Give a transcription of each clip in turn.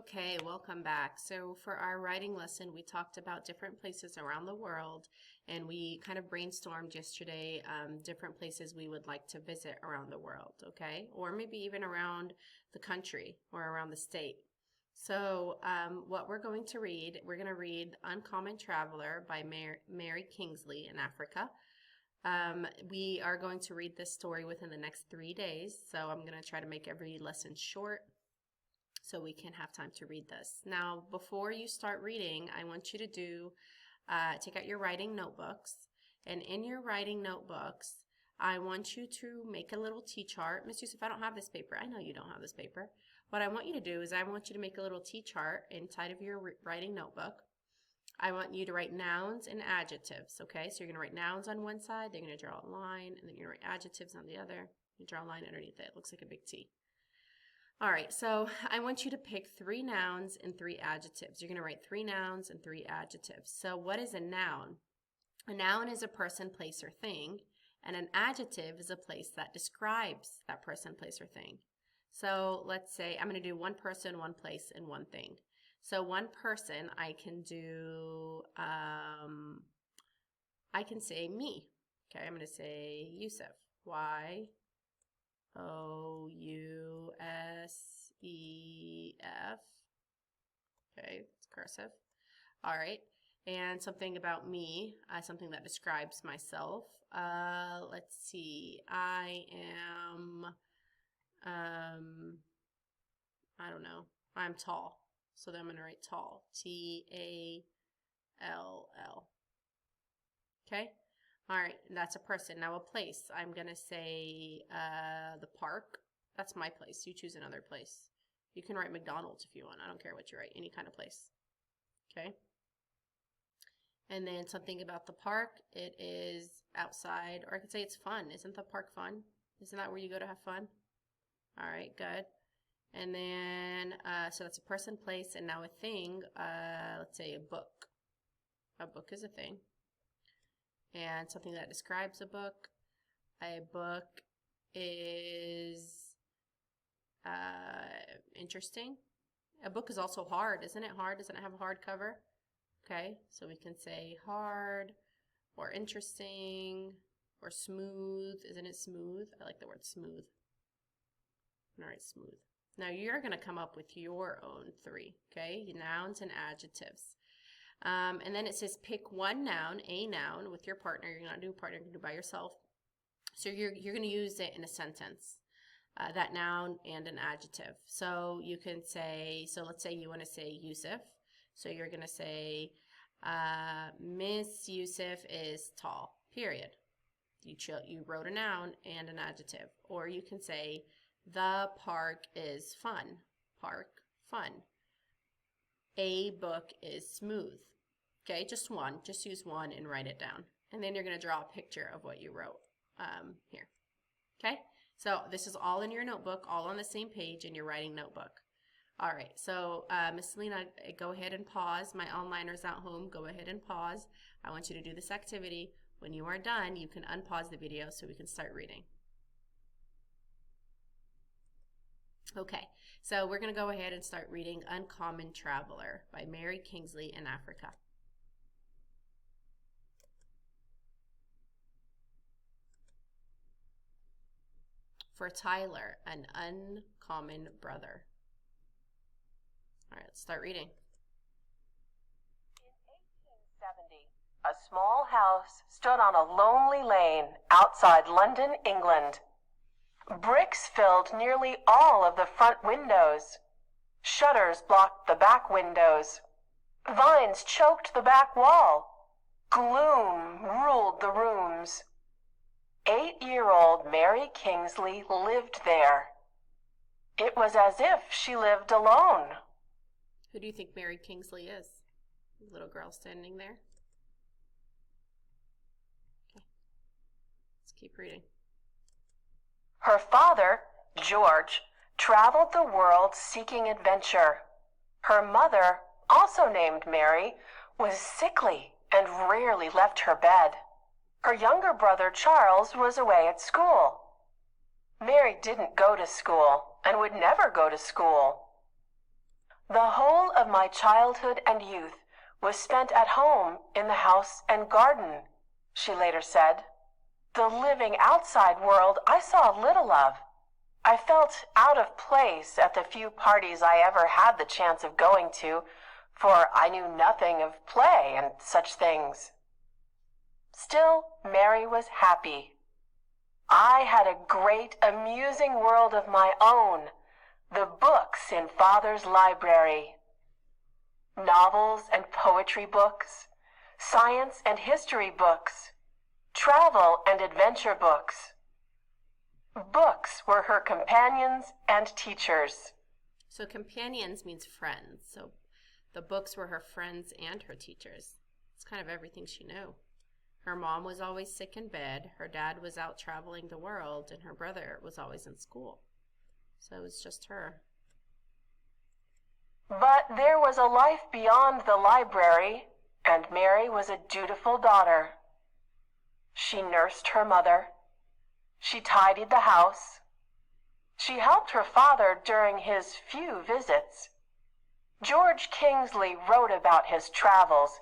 Okay, welcome back. So for our writing lesson, we talked about different places around the world, and we kind of brainstormed yesterday different places we would like to visit around the world, okay? Or maybe even around the country or around the state. So what we're going to read, we're going to read Uncommon Traveler by Mary Kingsley in Africa. We are going to read this story within the next 3 days, so I'm going to try to make every lesson short so we can have time to read this. Now, before you start reading, I want you to take out your writing notebooks, and in your writing notebooks, I want you to make a little T-chart. Miss Yusuf, I don't have this paper. I know you don't have this paper. What I want you to do is I want you to make a little T-chart inside of your writing notebook. I want you to write nouns and adjectives, okay? So you're going to write nouns on one side, then you're going to draw a line, and then you're going to write adjectives on the other. You draw a line underneath it. It looks like a big T. All right, so I want you to pick 3 nouns and 3 adjectives. You're going to write 3 nouns and 3 adjectives. So what is a noun? A noun is a person, place, or thing, and an adjective is a place that describes that person, place, or thing. So let's say I'm going to do one person, one place, and one thing. So one person, I can do, I can say me. Okay, I'm going to say Yusuf. Y-O-U-S-E-F. Okay, it's cursive. All right, and something about me, something that describes myself. Let's see, I am, I don't know, I'm tall. So then I'm going to write tall, T-A-L-L. Okay? All right, that's a person. Now a place, I'm going to say the park. That's my place. You choose another place. You can write McDonald's if you want. I don't care what you write, any kind of place. Okay? And then something about the park, it is outside, or I could say it's fun. Isn't the park fun? Isn't that where you go to have fun? All right, good. And then, so that's a person, place, and now a thing, let's say a book. A book is a thing. And something that describes a book. A book is interesting. A book is also hard, isn't it hard? Doesn't it have a hard cover? Okay, so we can say hard, or interesting, or smooth. Isn't it smooth? I like the word smooth. All right, smooth. Now you're going to come up with your own 3, okay? Nouns and adjectives. And then it says pick one noun, a noun, with your partner. You're not doing a partner, you're going to do by yourself. So you're going to use it in a sentence, that noun and an adjective. So you can say, so let's say you want to say Yusuf. So you're going to say, Miss Yusuf is tall, period. You wrote a noun and an adjective. Or you can say, the park is fun. Park, fun. A book is smooth. Okay, just one. Just use one and write it down. And then you're going to draw a picture of what you wrote here. Okay, so this is all in your notebook, all on the same page in your writing notebook. All right, so Miss Selena, go ahead and pause. My onliners at home, go ahead and pause. I want you to do this activity. When you are done, you can unpause the video so we can start reading. Okay, so we're going to go ahead and start reading Uncommon Traveler by Mary Kingsley in Africa. For Tyler, an uncommon brother. All right, let's start reading. In 1870, a small house stood on a lonely lane outside London, England. Bricks filled nearly all of the front windows. Shutters blocked the back windows. Vines choked the back wall. Gloom ruled the rooms. 8-year-old Mary Kingsley lived there. It was as if she lived alone. Who do you think Mary Kingsley is? The little girl standing there. Okay, let's keep reading. Her father, George, traveled the world seeking adventure. Her mother, also named Mary, was sickly and rarely left her bed. Her younger brother, Charles, was away at school. Mary didn't go to school and would never go to school. The whole of my childhood and youth was spent at home in the house and garden, she later said. The living outside world I saw little of. I felt out of place at the few parties I ever had the chance of going to, for I knew nothing of play and such things. Still, Mary was happy. I had a great, amusing world of my own, the books in Father's library. Novels and poetry books, science and history books, travel and adventure books. Books were her companions and teachers. So companions means friends. So the books were her friends and her teachers. It's kind of everything she knew. Her mom was always sick in bed, her dad was out traveling the world, and her brother was always in school. So it was just her. But there was a life beyond the library, and Mary was a dutiful daughter. She nursed her mother. She tidied the house. She helped her father during his few visits. George Kingsley wrote about his travels,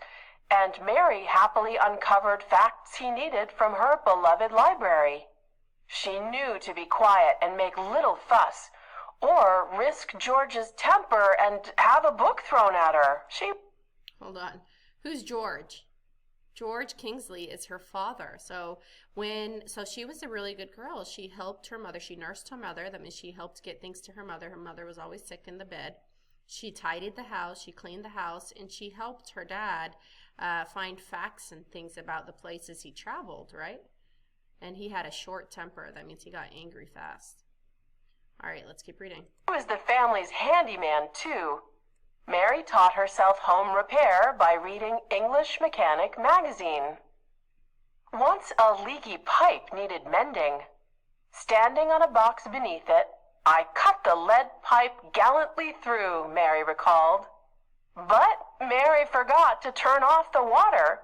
and Mary happily uncovered facts he needed from her beloved library. She knew to be quiet and make little fuss, or risk George's temper and have a book thrown at her. Hold on. Who's George? George Kingsley is her father. So she was a really good girl. She helped her mother. She nursed her mother. That means she helped get things to her mother. Her mother was always sick in the bed. She tidied the house. She cleaned the house. And she helped her dad find facts and things about the places he traveled, right? And he had a short temper. That means he got angry fast. All right, let's keep reading. He was the family's handyman, too. Mary taught herself home repair by reading English Mechanic magazine. Once a leaky pipe needed mending. Standing on a box beneath it, I cut the lead pipe gallantly through, Mary recalled. But Mary forgot to turn off the water.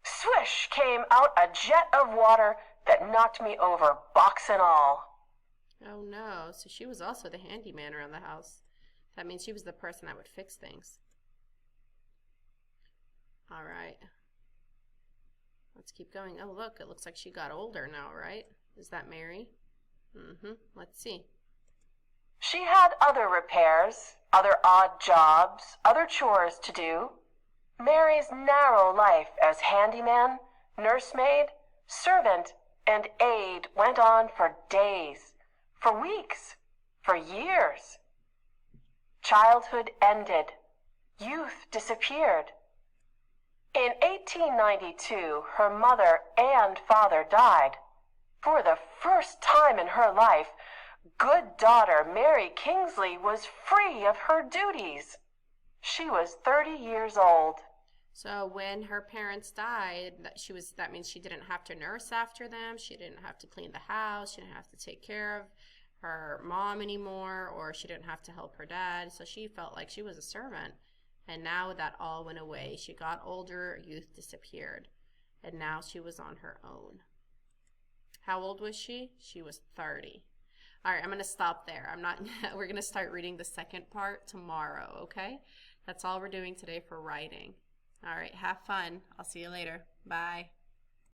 Swish came out a jet of water that knocked me over, box and all. Oh no, so she was also the handyman around the house. That means she was the person that would fix things. All right. Let's keep going. Oh, look, it looks like she got older now, right? Is that Mary? Let's see. She had other repairs, other odd jobs, other chores to do. Mary's narrow life as handyman, nursemaid, servant, and aide went on for days, for weeks, for years. Childhood ended. Youth disappeared. In 1892, her mother and father died. For the first time in her life, good daughter Mary Kingsley was free of her duties. She was 30 years old. So when her parents died, that means she didn't have to nurse after them. She didn't have to clean the house. She didn't have to take care of her mom anymore, or she didn't have to help her dad. So she felt like she was a servant. And now that all went away. She got older, youth disappeared, and now she was on her own. How old was she? She was 30. All right, I'm going to stop there. We're going to start reading the second part tomorrow, okay? That's all we're doing today for writing. All right, have fun. I'll see you later. Bye.